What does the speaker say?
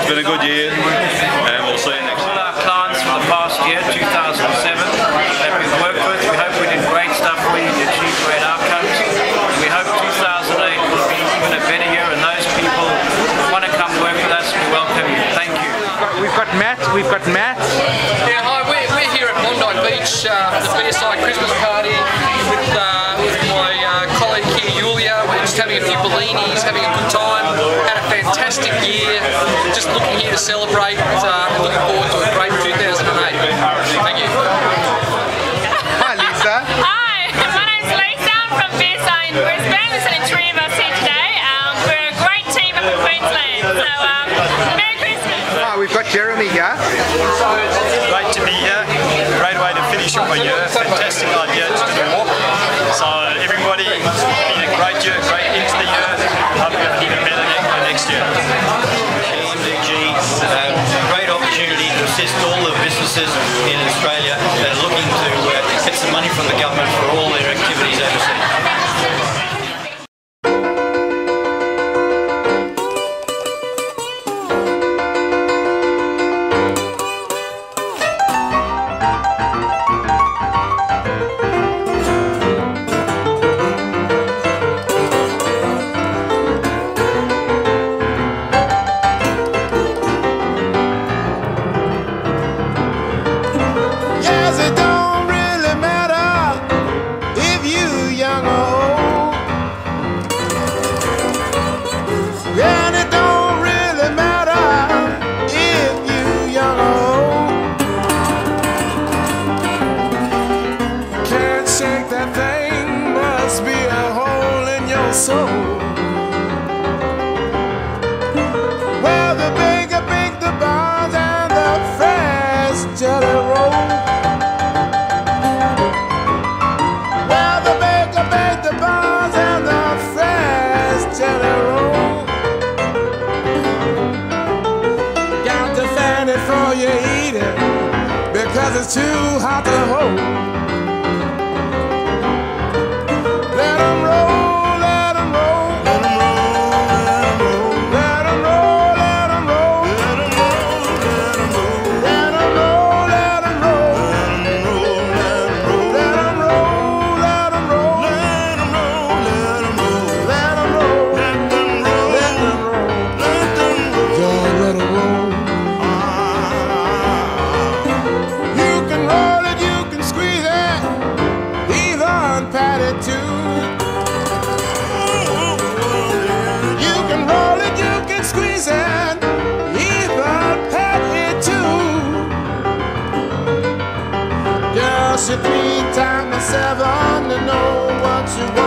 been a good year, and we'll see you next year. All our clients for the past year, 2007, that we've worked with, we hope we did great stuff for you to achieve great outcomes. We hope 2008 will be even a better year, and those people who want to come work with us, we welcome you. Thank you. We've got Matt. Yeah, hi, we're here at Bondi Beach for the BSI Christmas party with my colleague here, Julia. We're just having a few Bellinis, having a good time. Had a fantastic year. Just looking here to celebrate and looking forward to a great 2008. Thank you. Hi, Lisa. Hi, my name's Lisa. I'm from BSI in Brisbane. There's only three of us here today. We're a great team up in Queensland. So, Merry Christmas. Hi, we've got Jeremy here. Great to be here. Great way to finish up a year. Fantastic idea to do a walk. So everybody, it's been a great year, great into the year. Hope we have an even better next year. MDG, great opportunity to assist all the businesses in Australia that are looking to get some money from the government for all their activities overseas. It don't really matter if you young or old. And it don't really matter if you young or old. Can't shake that thing, must be a hole in your soul. Well, the baker baked the buns and the fresh jelly roll. For you eating, because it's too hot to hold. Let 'em roll, let 'em roll, let 'em roll, let 'em roll, let 'em roll, let 'em roll, let 'em roll, let 'em roll, let 'em roll, let 'em roll, let 'em roll, let 'em roll, let 'em roll, let 'em roll, let 'em roll, let 'em roll, let 'em roll. You're 3 times 7 to know what you want.